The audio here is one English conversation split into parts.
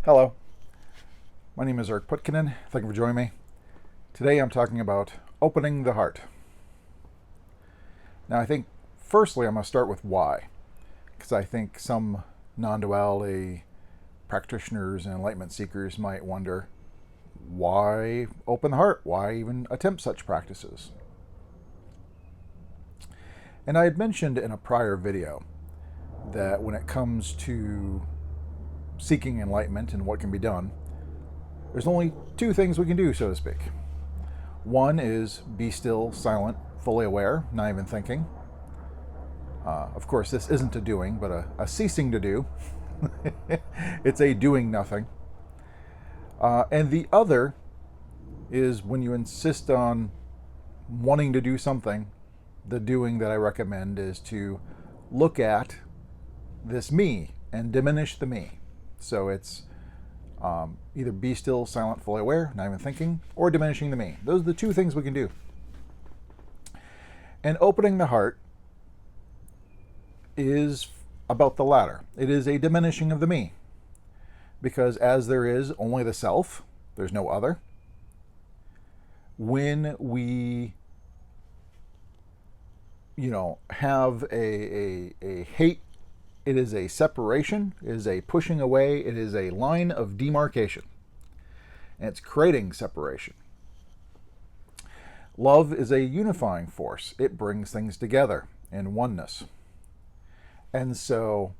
Hello, my name is Putkonen. Thank you for joining me. Today I'm talking about opening the heart. Now I think firstly I'm going to start with why, because I think some non-duality practitioners and enlightenment seekers might wonder, why open the heart? Why even attempt such practices? And I had mentioned in a prior video that when it comes to seeking enlightenment and what can be done, there's only two things we can do, so to speak. One is be still, silent, fully aware, not even thinking. Of course, this isn't a doing, but a ceasing to do. It's a doing nothing. And the other is when you insist on wanting to do something, the doing that I recommend is to look at this me and diminish the me. So it's either be still, silent, fully aware, not even thinking, or diminishing the me. Those are the two things we can do. And opening the heart is about the latter. It is a diminishing of the me. Because as there is only the self, there's no other. When we, have a hate, it is a separation, it is a pushing away, it is a line of demarcation. And it's creating separation. Love is a unifying force. It brings things together in oneness. And so,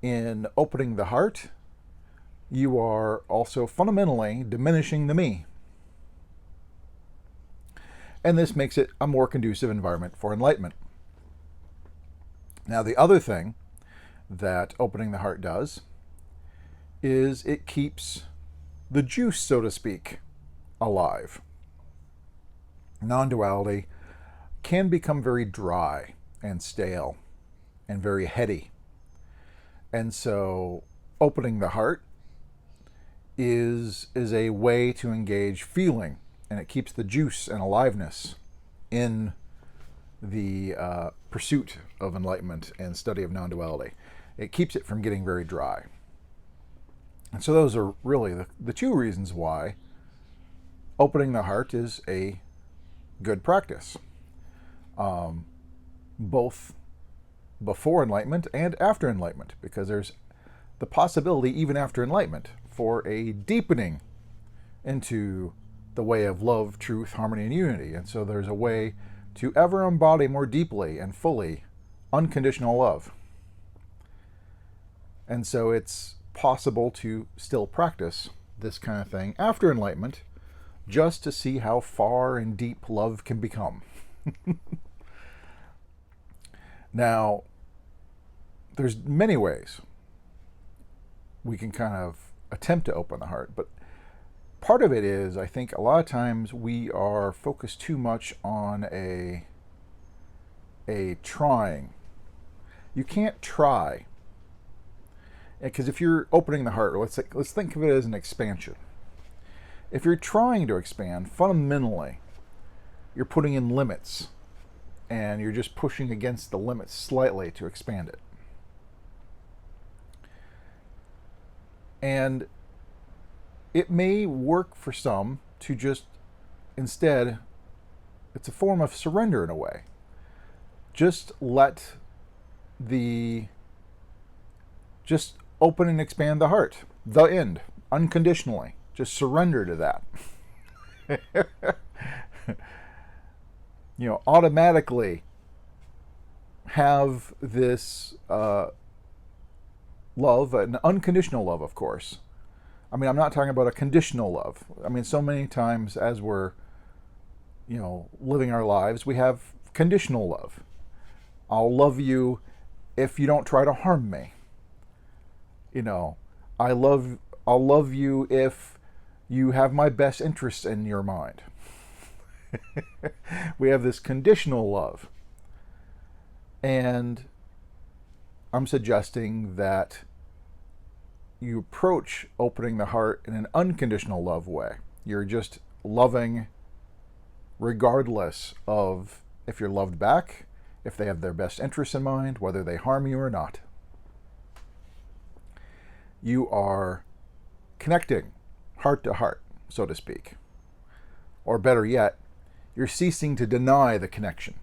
in opening the heart, you are also fundamentally diminishing the me. And this makes it a more conducive environment for enlightenment. Now, the other thing that opening the heart does is it keeps the juice, so to speak, alive. Non-duality can become very dry and stale and very heady. And so opening the heart is a way to engage feeling, and it keeps the juice and aliveness in the pursuit of enlightenment and study of non-duality. It keeps it from getting very dry. And so those are really the two reasons why opening the heart is a good practice, both before enlightenment and after enlightenment, because there's the possibility, even after enlightenment, for a deepening into the way of love, truth, harmony, and unity. And so there's a way to ever embody more deeply and fully unconditional love. And so it's possible to still practice this kind of thing after enlightenment, just to see how far and deep love can become. Now, there's many ways we can kind of attempt to open the heart, but part of it is, I think a lot of times we are focused too much on a trying. You can't try, because if you're opening the heart, let's think of it as an expansion. If you're trying to expand, fundamentally, you're putting in limits, and you're just pushing against the limits slightly to expand it. And it may work for some to just, instead, it's a form of surrender in a way. Just just open and expand the heart, the end, unconditionally. Just surrender to that. Automatically have this love, an unconditional love, of course. I mean, I'm not talking about a conditional love. I mean, so many times as we're, living our lives, we have conditional love. I'll love you if you don't try to harm me. I'll love you if you have my best interests in your mind. We have this conditional love. And I'm suggesting that you approach opening the heart in an unconditional love way. You're just loving regardless of if you're loved back, if they have their best interests in mind, whether they harm you or not. You are connecting heart to heart, so to speak. Or better yet, you're ceasing to deny the connection.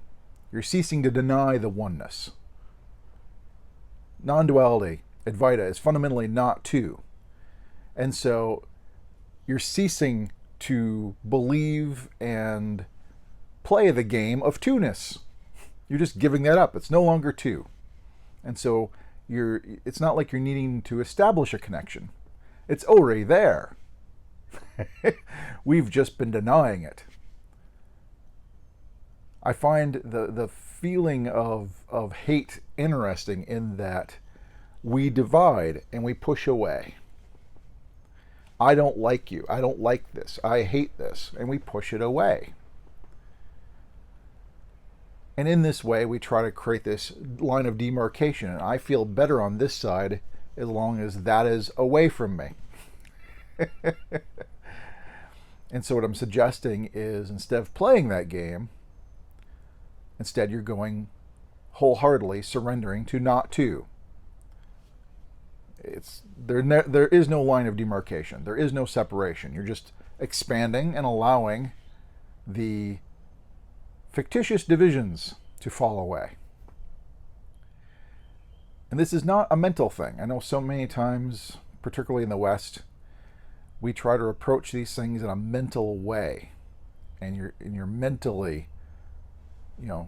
You're ceasing to deny the oneness. Non-duality, Advaita, is fundamentally not two. And so you're ceasing to believe and play the game of two-ness. You're just giving that up. It's no longer two. And so it's not like you're needing to establish a connection. It's already there. We've just been denying it. I find the feeling of hate interesting in that we divide and we push away. I don't like you. I don't like this. I hate this. And we push it away. And in this way, we try to create this line of demarcation. And I feel better on this side as long as that is away from me. And so what I'm suggesting is, instead of playing that game, instead you're going wholeheartedly surrendering to not two. There is no line of demarcation. There is no separation. You're just expanding and allowing the fictitious divisions to fall away. And this is not a mental thing. I know so many times, particularly in the West, we try to approach these things in a mental way. And you're mentally,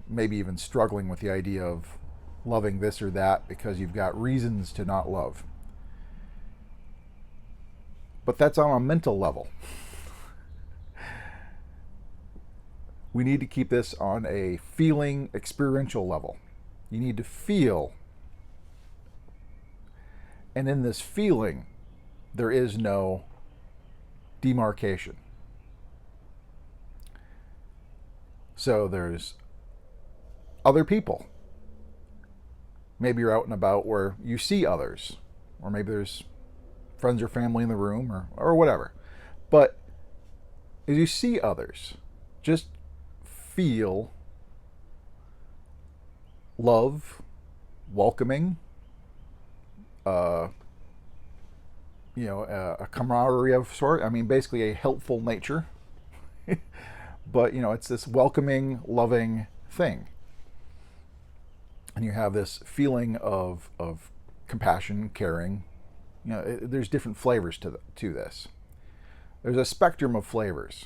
maybe even struggling with the idea of loving this or that because you've got reasons to not love. But that's on a mental level. We need to keep this on a feeling, experiential level. You need to feel. And in this feeling, there is no demarcation. So there's other people. Maybe you're out and about where you see others, or maybe there's friends or family in the room, or whatever. But as you see others, just feel love, welcoming, a camaraderie of sort. I mean, basically a helpful nature. But, it's this welcoming, loving thing. And you have this feeling of compassion, caring. There's different flavors to this. There's a spectrum of flavors.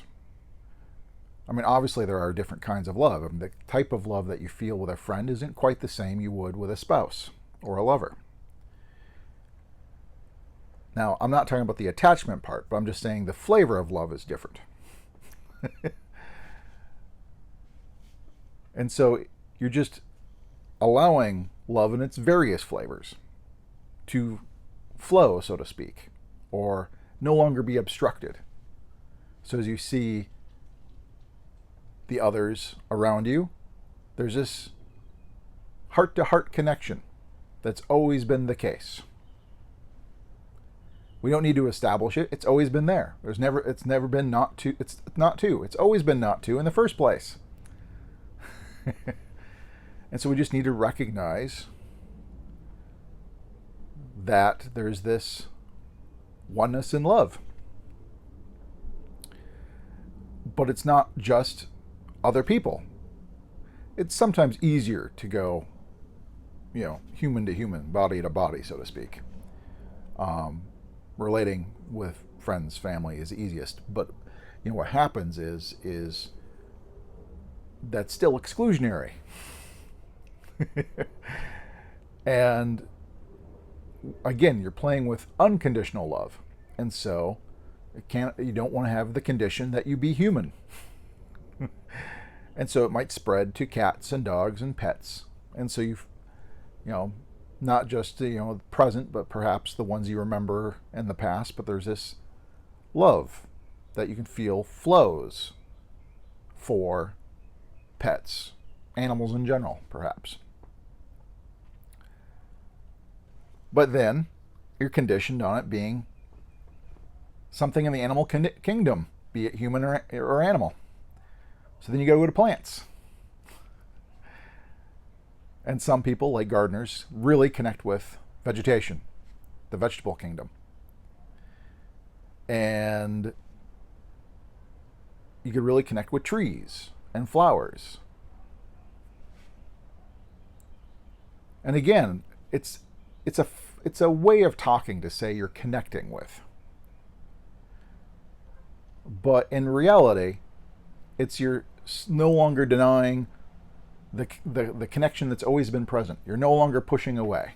I mean, obviously there are different kinds of love. I mean, the type of love that you feel with a friend isn't quite the same you would with a spouse or a lover. Now, I'm not talking about the attachment part, but I'm just saying the flavor of love is different. And so you're just allowing love in its various flavors to flow, so to speak, or no longer be obstructed. So as you see the others around you, there's this heart-to-heart connection that's always been the case. We don't need to establish it. It's always been there. It's never been not two. It's not two. It's always been not two in the first place. And so we just need to recognize that there's this oneness in love. But it's not just other people. It's sometimes easier to go, human to human, body to body, so to speak. Relating with friends, family is easiest. But, what happens is that's still exclusionary. And again, you're playing with unconditional love. And so you don't want to have the condition that you be human. And so it might spread to cats and dogs and pets. And so you've, not just the present, but perhaps the ones you remember in the past. But there's this love that you can feel flows for pets, animals in general, perhaps. But then you're conditioned on it being something in the animal kingdom, be it human or animal. So then you got to go to plants. And some people, like gardeners, really connect with vegetation, the vegetable kingdom. And you could really connect with trees and flowers. And again, it's a way of talking to say you're connecting with. But in reality, you're no longer denying the connection that's always been present. You're no longer pushing away.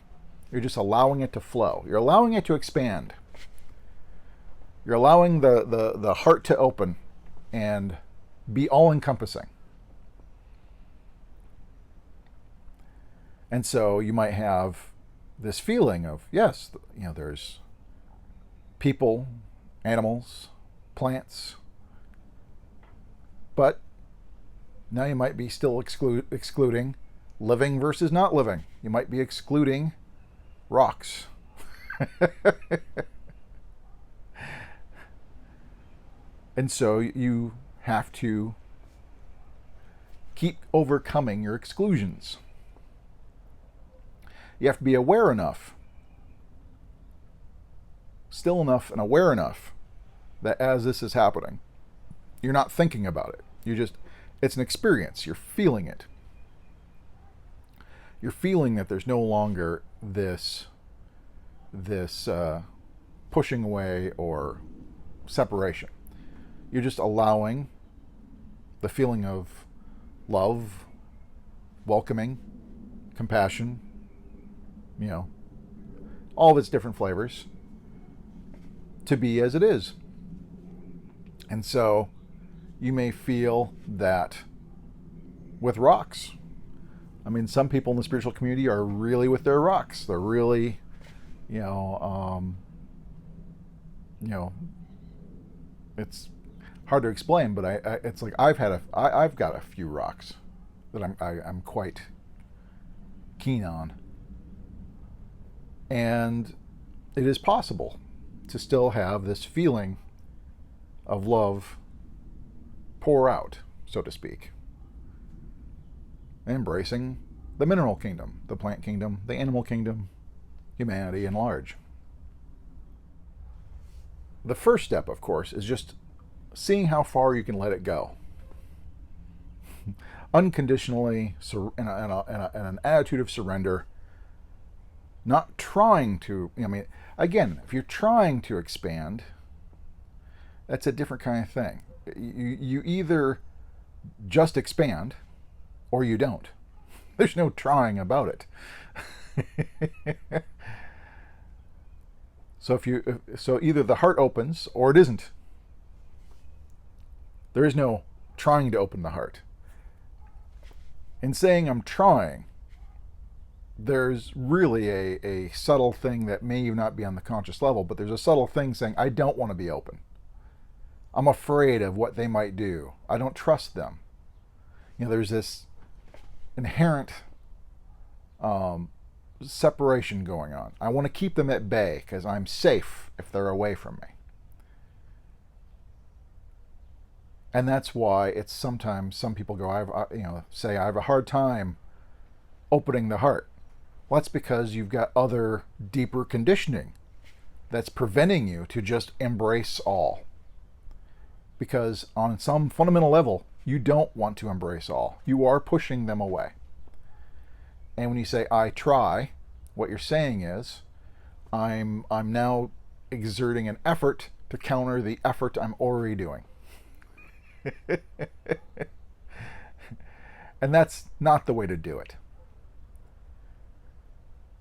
You're just allowing it to flow. You're allowing it to expand. You're allowing the heart to open and be all-encompassing. And so you might have this feeling of, yes, there's people, animals, plants, but now you might be still excluding living versus not living. You might be excluding rocks. And so you have to keep overcoming your exclusions. You have to be aware enough, still enough and aware enough that as this is happening, you're not thinking about it. It's an experience. You're feeling it. You're feeling that there's no longer this pushing away or separation. You're just allowing the feeling of love, welcoming, compassion, all of its different flavors to be as it is. And so you may feel that with rocks. I mean, some people in the spiritual community are really with their rocks. They're really, it's hard to explain, but it's like I've got a few rocks that I'm quite keen on. And it is possible to still have this feeling of love pour out, so to speak. Embracing the mineral kingdom, the plant kingdom, the animal kingdom, humanity in large. The first step, of course, is just seeing how far you can let it go. Unconditionally, in an attitude of surrender. Not trying to, again, if you're trying to expand, that's a different kind of thing. You either just expand or you don't. There's no trying about it. So either the heart opens or it isn't. There is no trying to open the heart. In saying I'm trying, there's really a subtle thing that may not be on the conscious level, but there's a subtle thing saying, I don't want to be open. I'm afraid of what they might do. I don't trust them. There's this inherent separation going on. I want to keep them at bay because I'm safe if they're away from me. And that's why it's sometimes some people go, say I have a hard time opening the heart. Well, that's because you've got other deeper conditioning that's preventing you to just embrace all. Because on some fundamental level, you don't want to embrace all. You are pushing them away. And when you say, I try, what you're saying is, I'm now exerting an effort to counter the effort I'm already doing. And that's not the way to do it.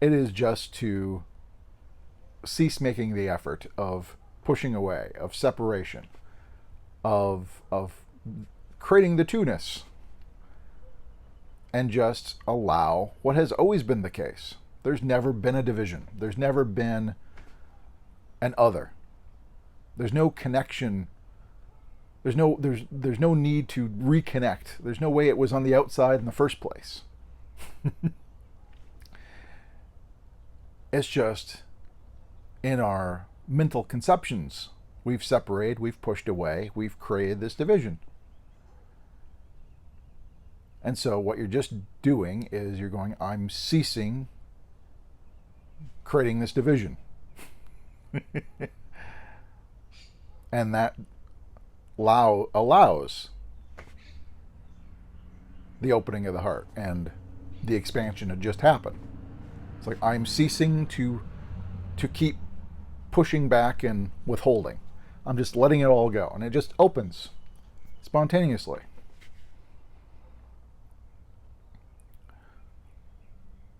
It is just to cease making the effort of pushing away, of separation, of creating the two-ness, and just allow what has always been the case. There's never been a division. There's never been an other. There's no connection. There's no need to reconnect. There's no way it was on the outside in the first place. It's just in our mental conceptions, we've separated, we've pushed away, we've created this division. And so what you're just doing is you're going, I'm ceasing creating this division. And that allows the opening of the heart and the expansion to just happen. It's like I'm ceasing to keep pushing back and withholding. I'm just letting it all go, and it just opens spontaneously.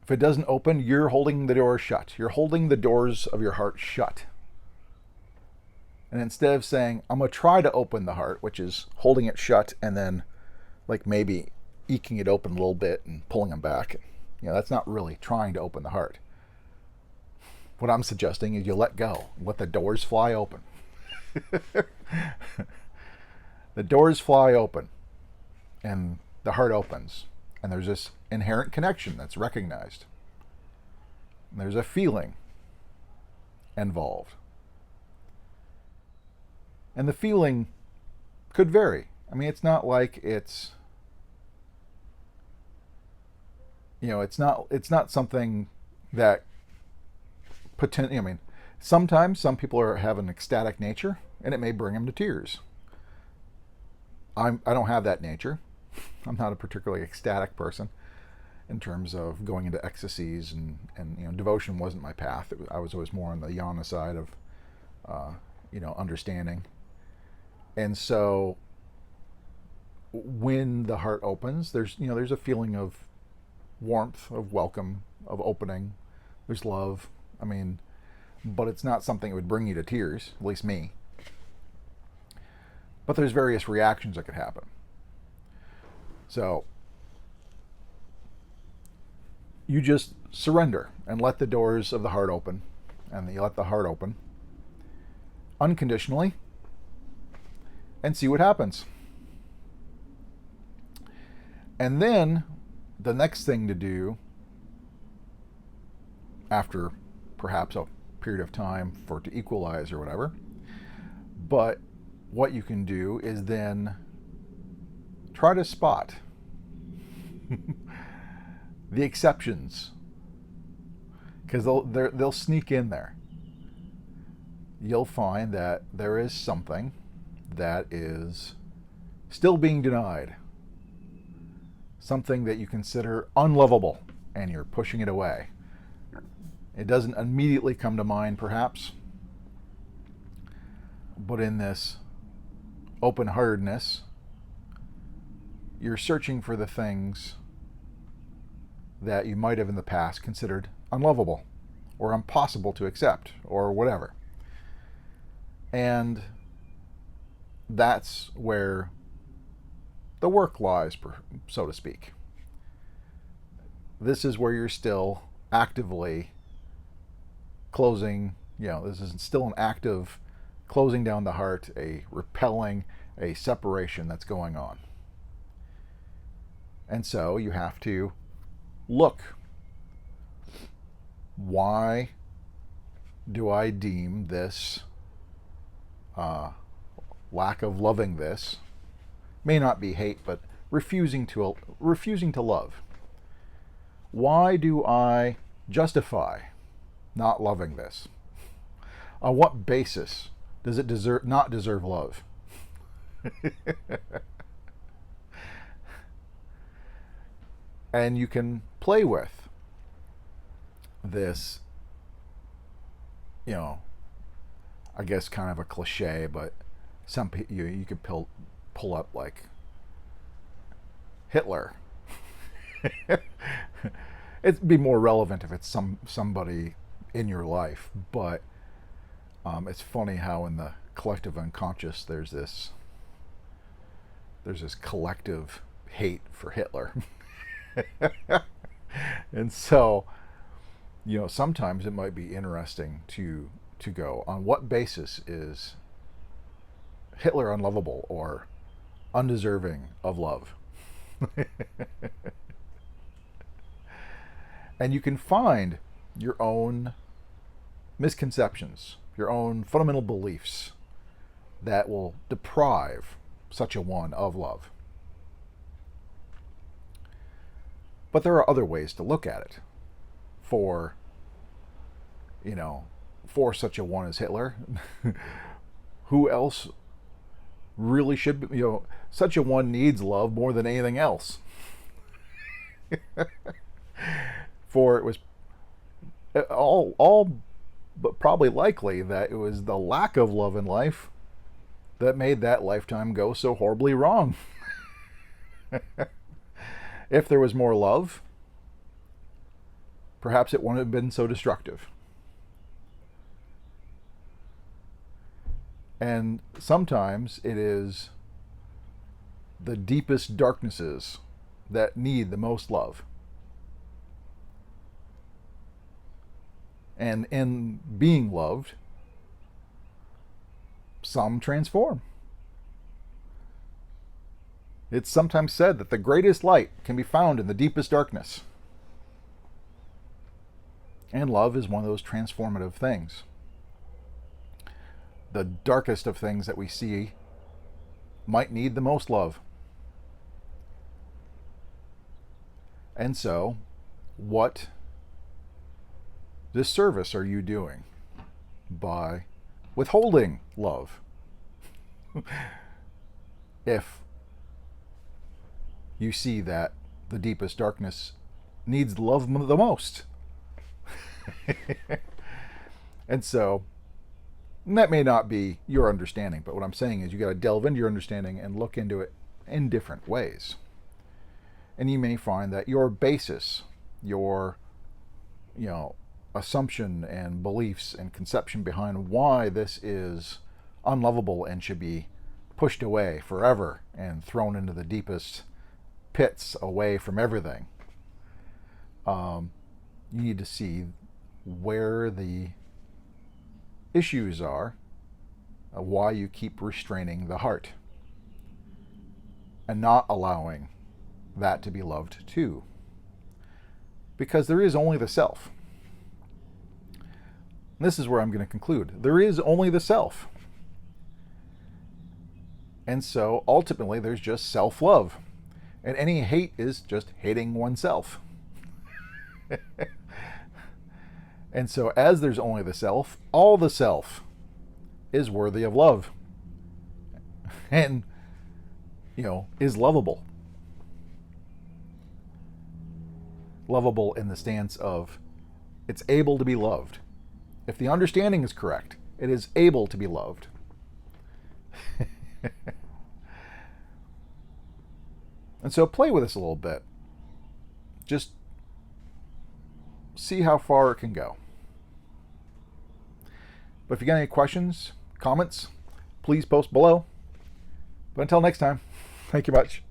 If it doesn't open, you're holding the door shut. You're holding the doors of your heart shut. And instead of saying, I'm going to try to open the heart, which is holding it shut and then like maybe eking it open a little bit and pulling them back, that's not really trying to open the heart. What I'm suggesting is you let go, let the doors fly open. The doors fly open and the heart opens, and there's this inherent connection that's recognized. And there's a feeling involved. And the feeling could vary. I mean, it's not like it's not something that sometimes some people have an ecstatic nature, and it may bring them to tears. I don't have that nature. I'm not a particularly ecstatic person in terms of going into ecstasies, and devotion wasn't my path. I was always more on the jhana side of understanding. And so when the heart opens, there's a feeling of warmth, of welcome, of opening. There's love. But it's not something that would bring you to tears, at least me. But there's various reactions that could happen. So you just surrender and let the doors of the heart open, and you let the heart open unconditionally and see what happens. And then the next thing to do, after perhaps a period of time for it to equalize or whatever, but what you can do is then try to spot the exceptions, because they'll sneak in there. You'll find that there is something that is still being denied, something that you consider unlovable, and you're pushing it away. It doesn't immediately come to mind, perhaps, but in this open-heartedness, you're searching for the things that you might have in the past considered unlovable or impossible to accept or whatever. And that's where the work lies, so to speak. This is where you're still actively closing, this is still an active closing down the heart, a repelling, a separation that's going on. And so you have to look. Why do I deem this lack of loving this, may not be hate, but refusing to love? Why do I justify not loving this? On what basis does it not deserve love? And you can play with this, I guess kind of a cliche, but you could pull up like Hitler. It'd be more relevant if it's somebody in your life, but it's funny how in the collective unconscious there's this collective hate for Hitler. And so, sometimes it might be interesting to go, on what basis is Hitler unlovable or undeserving of love? And you can find your own misconceptions, your own fundamental beliefs that will deprive such a one of love. But there are other ways to look at it for such a one as Hitler, who else really should be, such a one needs love more than anything else. For it was all but probably likely that it was the lack of love in life that made that lifetime go so horribly wrong. If there was more love, perhaps it wouldn't have been so destructive. And sometimes it is the deepest darknesses that need the most love. And in being loved, some transform. It's sometimes said that the greatest light can be found in the deepest darkness. And love is one of those transformative things. The darkest of things that we see might need the most love. And so, what disservice are you doing by withholding love? If you see that the deepest darkness needs love the most. And so, that may not be your understanding, but what I'm saying is you got to delve into your understanding and look into it in different ways. And you may find that your basis, your assumption and beliefs and conception behind why this is unlovable and should be pushed away forever and thrown into the deepest pits away from everything. You need to see where the issues are, why you keep restraining the heart and not allowing that to be loved too. Because there is only the self. This is where I'm going to conclude. There is only the self. And so ultimately there's just self-love. And any hate is just hating oneself. And so as there's only the self, all the self is worthy of love. And, is lovable. Lovable in the stance of it's able to be loved. If the understanding is correct, it is able to be loved. And so play with this a little bit. Just see how far it can go. But if you got any questions, comments, please post below. But until next time, thank you much.